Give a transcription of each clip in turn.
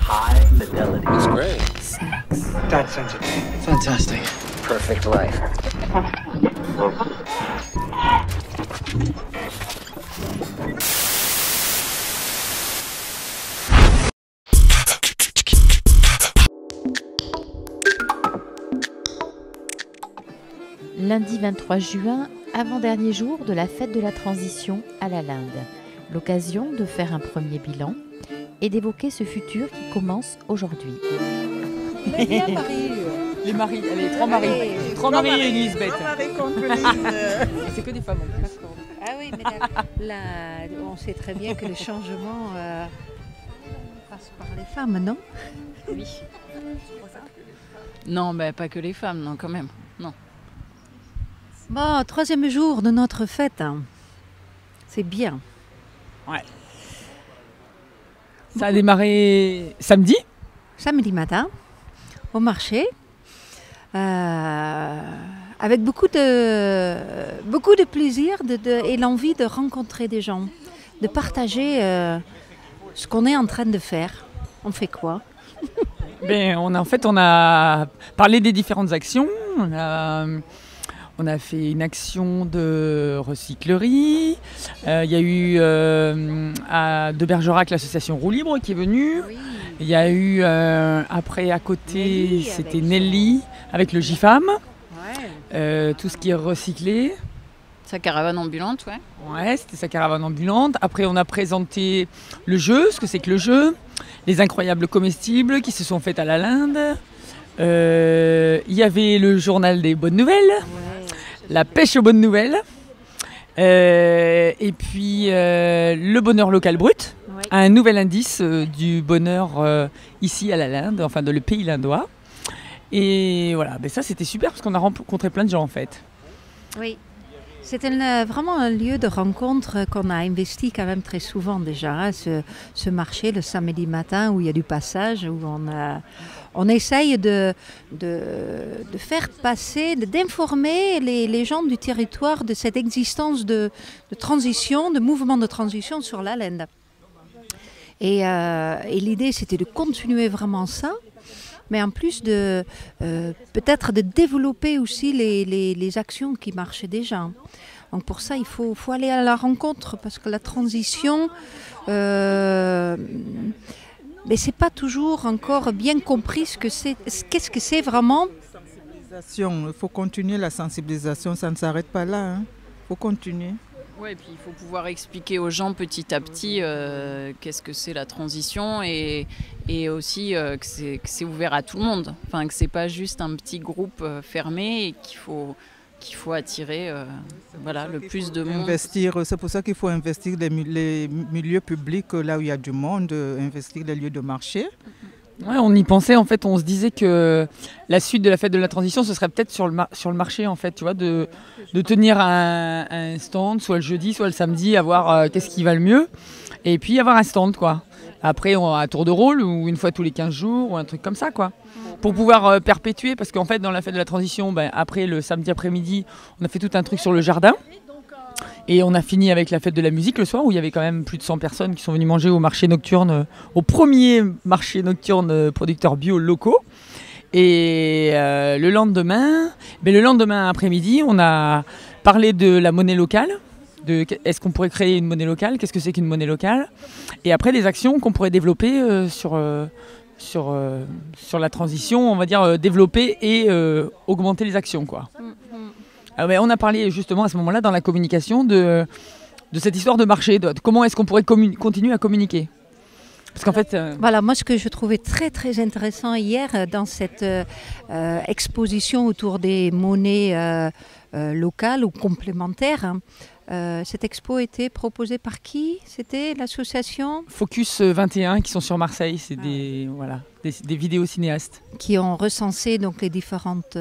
high fidelity. It's great. Sex. That sensitive. Fantastic. Perfect life. Lundi 23 juin, avant-dernier jour de la fête de la transition à la Linde. L'occasion de faire un premier bilan et d'évoquer ce futur qui commence aujourd'hui. Bien Marie. Les maris, allez, trois maris. Trois maris et une Lisbeth. Trois maris contre Lise. C'est que des femmes en plus. Ah oui, mais là, on sait très bien que le changement passe par les femmes, non? Oui. Non, bah, pas que les femmes, non, quand même. Non. Bon, troisième jour de notre fête. Hein. C'est bien. Ouais. Ça a démarré samedi. Samedi matin, au marché, avec beaucoup de plaisir et l'envie de rencontrer des gens, de partager ce qu'on est en train de faire. On fait quoi? On a parlé des différentes actions. On a fait une action de recyclerie. Il y a eu de Bergerac l'association Roue Libre qui est venue. Oui. Il y a eu après à côté, c'était Nelly avec le GIFAM. Ouais. Tout ce qui est recyclé. Sa caravane ambulante, ouais. Ouais, c'était sa caravane ambulante. Après, on a présenté le jeu, ce que c'est que le jeu. Les incroyables comestibles qui se sont faits à la Linde. Il y avait le journal des bonnes nouvelles. La pêche aux bonnes nouvelles. Et puis le bonheur local brut. Ouais. Un nouvel indice du bonheur ici à la Linde, enfin dans le pays lindois. Et voilà, ça c'était super parce qu'on a rencontré plein de gens en fait. Oui. C'est vraiment un lieu de rencontre qu'on a investi quand même très souvent déjà. Hein, ce marché le samedi matin où il y a du passage, où on essaye de faire passer, d'informer les gens du territoire de cette existence de transition, de mouvement de transition sur la Linde. Et l'idée c'était de continuer vraiment ça. Mais en plus peut-être de développer aussi les actions qui marchent déjà. Donc pour ça, il faut aller à la rencontre parce que la transition, mais c'est pas toujours encore bien compris qu'est-ce que c'est vraiment. Il faut continuer la sensibilisation, ça ne s'arrête pas là. Il faut continuer. Oui, et puis il faut pouvoir expliquer aux gens petit à petit qu'est-ce que c'est la transition et aussi que c'est ouvert à tout le monde. Enfin, que c'est pas juste un petit groupe fermé et qu'il faut attirer le plus de monde. C'est pour ça qu'il faut investir les milieux publics là où il y a du monde, investir les lieux de marché. Ouais, on y pensait en fait, on se disait que la suite de la fête de la transition, ce serait peut-être sur le marché en fait, tu vois, de tenir un stand, soit le jeudi, soit le samedi, à voir qu'est-ce qui va le mieux, et puis avoir un stand quoi. Après, on a un tour de rôle ou une fois tous les 15 jours ou un truc comme ça quoi, pour pouvoir perpétuer, parce qu'en fait dans la fête de la transition, après le samedi après-midi, on a fait tout un truc sur le jardin. Et on a fini avec la fête de la musique le soir où il y avait quand même plus de 100 personnes qui sont venues manger au marché nocturne, au premier marché nocturne producteurs bio locaux. Et le lendemain après-midi, on a parlé de la monnaie locale, est-ce qu'on pourrait créer une monnaie locale, qu'est-ce que c'est qu'une monnaie locale, et après des actions qu'on pourrait développer sur la transition, on va dire développer et augmenter les actions quoi. On a parlé justement à ce moment-là dans la communication de cette histoire de marché, de comment est-ce qu'on pourrait continuer à communiquer. Parce qu'en fait, Voilà, moi ce que je trouvais très très intéressant hier dans cette exposition autour des monnaies locales ou complémentaires, cette expo était proposée par qui? C'était l'association Focus 21 qui sont sur Marseille, c'est des vidéocinéastes. Qui ont recensé donc les différentes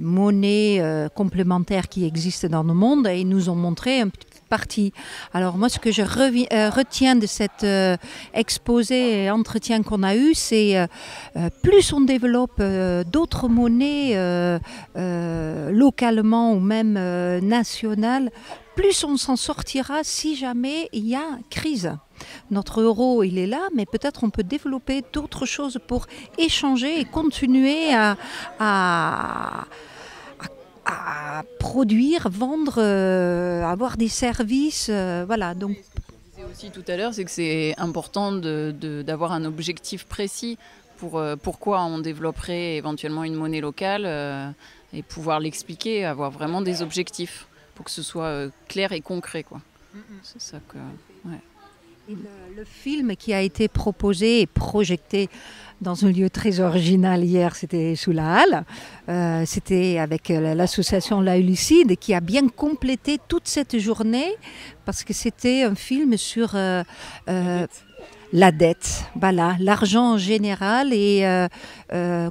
monnaies complémentaires qui existent dans le monde et ils nous ont montré une petite partie. Alors moi ce que je retiens de cet exposé et entretien qu'on a eu, c'est plus on développe d'autres monnaies localement ou même nationales, plus on s'en sortira si jamais il y a crise. notre euro, il est là, mais peut-être on peut développer d'autres choses pour échanger et continuer à produire, vendre, avoir des services. Voilà, donc Aussi tout à l'heure, c'est que c'est important d'avoir un objectif précis pour pourquoi on développerait éventuellement une monnaie locale et pouvoir l'expliquer, avoir vraiment des objectifs pour que ce soit clair et concret, quoi. C'est ça que... Ouais. Et le film qui a été proposé et projeté dans un lieu très original hier, c'était sous la Halle. C'était avec l'association La Lucide qui a bien complété toute cette journée parce que c'était un film sur la dette, voilà, l'argent en général et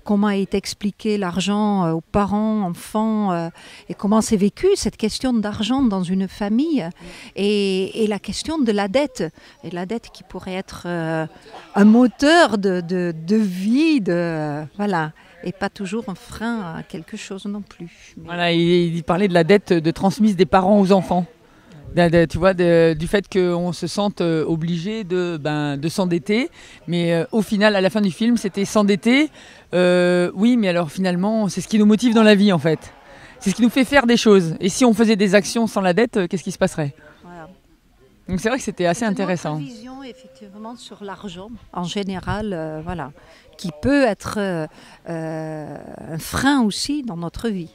comment est expliqué l'argent aux parents, enfants et comment c'est vécu cette question d'argent dans une famille et la question de la dette. Et la dette qui pourrait être un moteur de vie, voilà, et pas toujours un frein à quelque chose non plus. Mais... Voilà, il parlait de la dette transmise des parents aux enfants. Tu vois, du fait qu'on se sente obligé de s'endetter, mais au final, à la fin du film, c'était s'endetter. Oui, mais alors finalement, c'est ce qui nous motive dans la vie, en fait. C'est ce qui nous fait faire des choses. Et si on faisait des actions sans la dette, qu'est-ce qui se passerait ? Voilà. Donc c'est vrai que c'était assez intéressant. Une vision effectivement sur l'argent en général, voilà, qui peut être un frein aussi dans notre vie.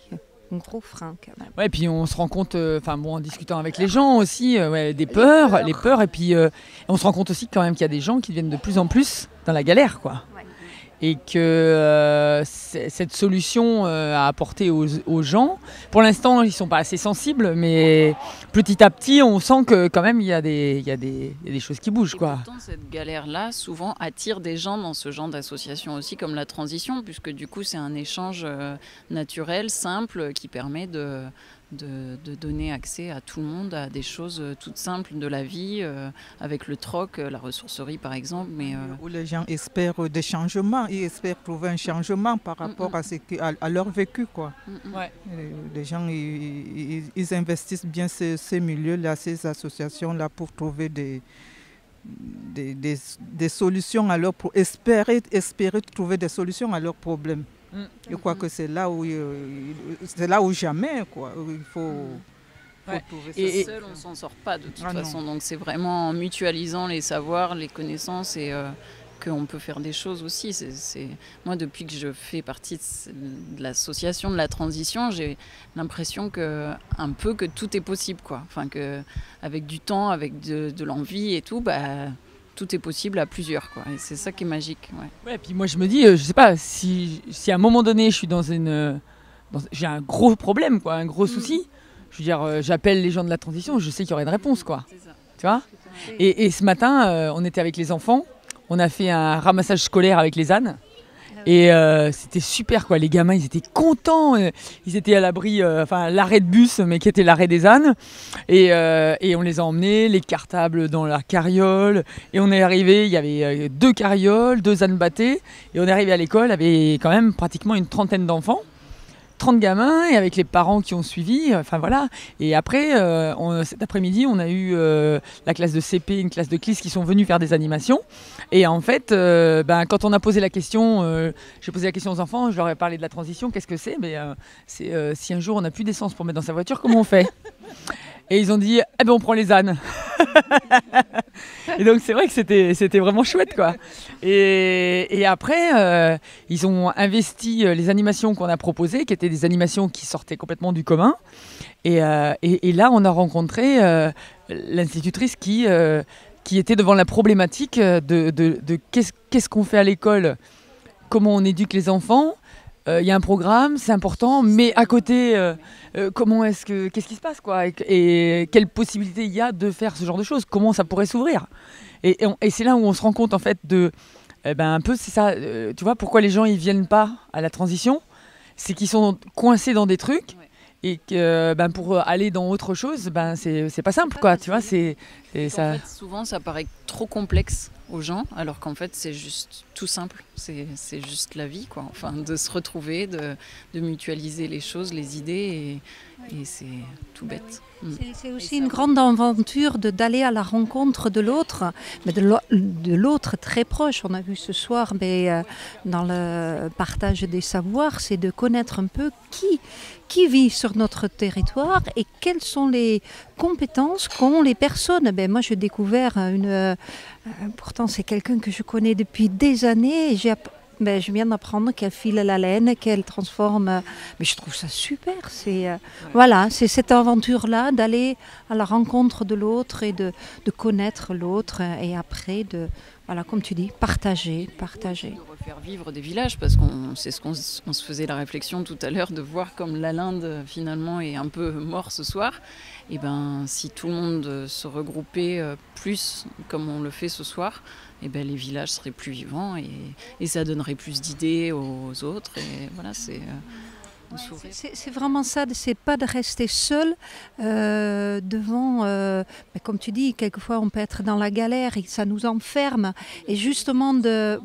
Un gros frein quand même. Ouais, puis on se rend compte, en discutant avec les gens aussi, des peurs, les peurs, et puis on se rend compte aussi quand même qu'il y a des gens qui deviennent de plus en plus dans la galère, quoi. Ouais. Et que cette solution à apporter aux gens, pour l'instant, ils ne sont pas assez sensibles, mais petit à petit, on sent que quand même, il y a des choses qui bougent, quoi. Et pourtant, cette galère-là, souvent, attire des gens dans ce genre d'association aussi, comme la transition, puisque du coup, c'est un échange naturel, simple, qui permet de donner accès à tout le monde à des choses toutes simples de la vie, avec le troc, la ressourcerie par exemple. Mais, où les gens espèrent des changements, ils espèrent trouver un changement par rapport à leur vécu, quoi. Ouais. Les gens, ils investissent bien ces milieux-là, ces associations-là pour trouver des solutions à leurs problèmes, espérer trouver des solutions à leurs problèmes. Je crois que c'est là où jamais, quoi. Il faut trouver ça. Et seul, on ne s'en sort pas de toute façon. Donc c'est vraiment en mutualisant les savoirs, les connaissances et qu'on peut faire des choses aussi. Moi, depuis que je fais partie de l'association de la transition, j'ai l'impression que tout est possible, quoi. Enfin, avec du temps, avec de l'envie et tout, tout est possible à plusieurs, quoi. Et c'est ça qui est magique. Ouais, et puis moi je me dis, je sais pas, si à un moment donné je suis j'ai un gros problème, quoi, un gros souci, je veux dire, j'appelle les gens de la transition, je sais qu'il y aurait une réponse, quoi. C'est ça. Tu vois ? Et ce matin, on était avec les enfants, on a fait un ramassage scolaire avec les ânes. Et c'était super, quoi. Les gamins, ils étaient contents. Ils étaient à l'abri, l'arrêt de bus, mais qui était l'arrêt des ânes. Et on les a emmenés, les cartables dans la carriole. Et on est arrivé, il y avait 2 carrioles, 2 ânes battés. Et on est arrivé à l'école, il y avait quand même pratiquement une trentaine d'enfants. 30 gamins et avec les parents qui ont suivi, voilà. Et après, cet après-midi, on a eu la classe de CP, une classe de CLIS qui sont venus faire des animations. Et en fait, quand on a posé la question, j'ai posé la question aux enfants, je leur ai parlé de la transition, qu'est-ce que c'est ? C'est si un jour on n'a plus d'essence pour mettre dans sa voiture, comment on fait ? Et ils ont dit, on prend les ânes. Et donc c'est vrai que c'était vraiment chouette, quoi. Et après, ils ont investi les animations qu'on a proposées, qui étaient des animations qui sortaient complètement du commun. Et là, on a rencontré l'institutrice qui était devant la problématique de qu'est-ce qu'on fait à l'école, comment on éduque les enfants. Il y a un programme, c'est important, mais à côté, qu'est-ce qui se passe, quoi, et quelle possibilité il y a de faire ce genre de choses, comment ça pourrait s'ouvrir. Et c'est là où on se rend compte, en fait, un peu, c'est ça, tu vois, pourquoi les gens ils viennent pas à la transition, c'est qu'ils sont coincés dans des trucs. Et que pour aller dans autre chose, c'est pas simple, quoi. Tu vois, c'est ça. En fait, souvent, ça paraît trop complexe aux gens, alors qu'en fait c'est juste tout simple, c'est juste la vie, quoi. Enfin, de se retrouver, de mutualiser les choses, les idées, et c'est tout bête. C'est aussi une grande aventure d'aller à la rencontre de l'autre, mais de l'autre très proche. On a vu ce soir, mais dans le partage des savoirs, c'est de connaître un peu qui vit sur notre territoire et quelles sont les compétences qu'ont les personnes. Ben, moi, j'ai découvert pourtant, c'est quelqu'un que je connais depuis des années. Et je viens d'apprendre qu'elle file la laine, qu'elle transforme. Mais je trouve ça super. Voilà, c'est cette aventure-là d'aller à la rencontre de l'autre et de connaître l'autre et après voilà, comme tu dis, partager. De refaire vivre des villages, parce qu'on se faisait la réflexion tout à l'heure de voir comme la Linde finalement est un peu mort ce soir. Et ben, si tout le monde se regroupait plus comme on le fait ce soir, et ben, les villages seraient plus vivants et ça donnerait plus d'idées aux autres. Et voilà, c'est vraiment ça, c'est pas de rester seul devant, comme tu dis, quelquefois on peut être dans la galère et ça nous enferme. Et justement, d'aller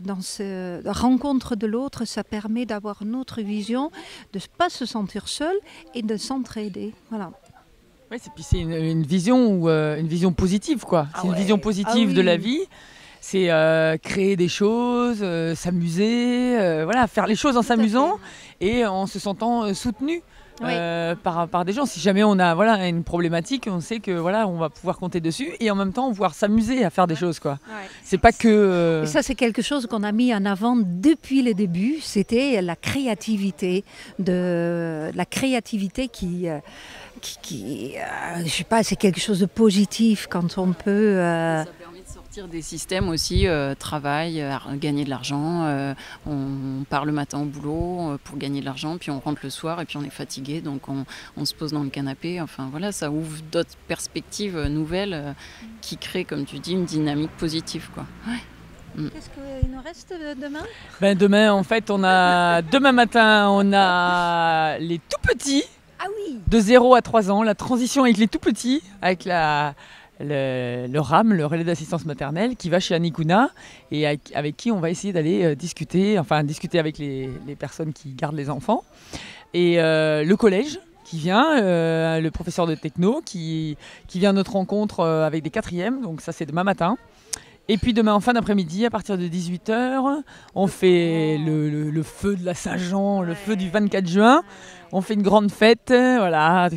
dans cette rencontre de l'autre, ça permet d'avoir une autre vision, de ne pas se sentir seul et de s'entraider. Voilà. Oui, c'est une vision positive, quoi. C'est une vision positive de la vie. C'est créer des choses, s'amuser, voilà, faire les choses en s'amusant et en se sentant soutenu par des gens. Si jamais on a une problématique, on sait que on va pouvoir compter dessus et en même temps pouvoir s'amuser à faire des choses, quoi. Ouais. C'est pas que. Et ça, c'est quelque chose qu'on a mis en avant depuis le début. C'était la créativité, qui je sais pas, c'est quelque chose de positif quand on peut. Ça permet de sortir des systèmes aussi, travail, gagner de l'argent. On part le matin au boulot pour gagner de l'argent, puis on rentre le soir et puis on est fatigué, donc on se pose dans le canapé. Enfin voilà, ça ouvre d'autres perspectives nouvelles qui créent, comme tu dis, une dynamique positive, quoi. Ouais. Qu'est-ce qu'il nous reste demain ? Demain, en fait, demain matin, on a les tout petits. Ah oui. De 0 à 3 ans, la transition avec les tout petits, avec le RAM, le relais d'assistance maternelle, qui va chez Anikuna et avec qui on va essayer d'aller discuter avec les personnes qui gardent les enfants. Et le collège qui vient, le professeur de techno qui vient à notre rencontre avec des 4e, donc ça c'est demain matin. Et puis demain en fin d'après-midi, à partir de 18h, on fait le feu de la Saint-Jean, le feu du 24 juin. On fait une grande fête, voilà,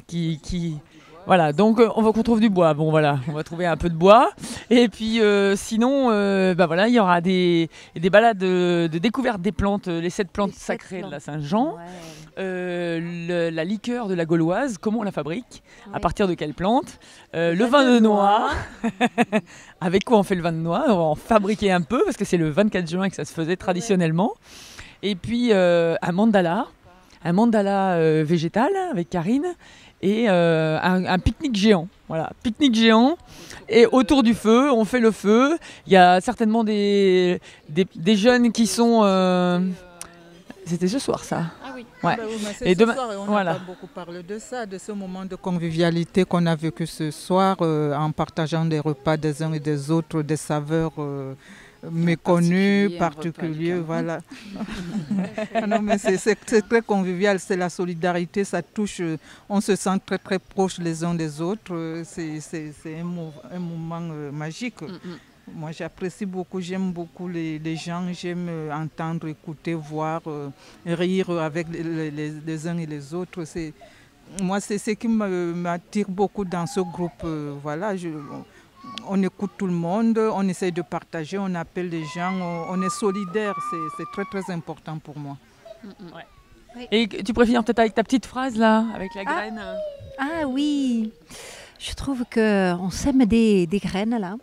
voilà, donc on va qu'on trouve du bois. Bon voilà, on va trouver un peu de bois. Et puis sinon, il y aura des balades de découverte des plantes, les 7 plantes sacrées de la Saint-Jean. Ouais. La liqueur de la Gauloise, comment on la fabrique, à partir de quelle plante. Le vin de noix. Avec quoi on fait le vin de noix? On va en fabriquer un peu, parce que c'est le 24 juin que ça se faisait traditionnellement. Et puis un mandala végétal avec Karine et un pique-nique géant. Voilà, pique-nique géant. Et autour du feu, on fait le feu. Il y a certainement des jeunes qui sont... C'était ce soir, ça. Ah oui. Ouais. Et demain, soir, on a beaucoup parlé de ça, de ce moment de convivialité qu'on a vécu ce soir en partageant des repas des uns et des autres, des saveurs méconnues, particuliers, voilà. Non, mais c'est très convivial, c'est la solidarité, ça touche, on se sent très très proches les uns des autres, c'est un moment magique. Moi, j'apprécie beaucoup, j'aime beaucoup les gens, j'aime entendre, écouter, voir, rire avec les uns et les autres. Moi, c'est ce qui m'attire beaucoup dans ce groupe. Voilà, on écoute tout le monde, on essaye de partager, on appelle les gens, on est solidaires. C'est très, très important pour moi. Ouais. Et tu pourrais finir peut-être avec ta petite phrase, là, avec la graine. Ah oui, je trouve qu'on sème des graines, là.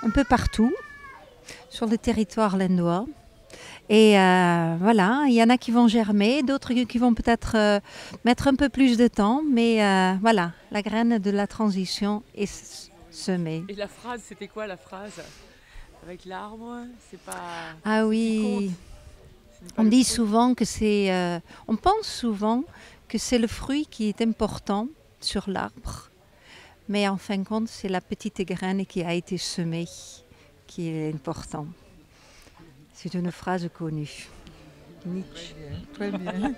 Un peu partout, sur le territoire lindois. Et voilà, il y en a qui vont germer, d'autres qui vont peut-être mettre un peu plus de temps. Mais voilà, la graine de la transition est semée. Et la phrase, c'était quoi la phrase? Avec l'arbre, c'est pas... Ah oui, on dit souvent que c'est... on pense souvent que c'est le fruit qui est important sur l'arbre. Mais en fin de compte, c'est la petite graine qui a été semée qui est importante. C'est une phrase connue. Nietzsche. Très bien.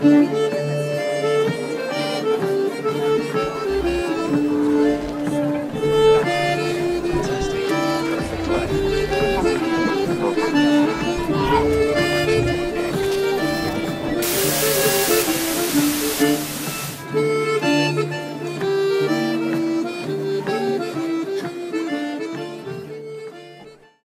Très bien.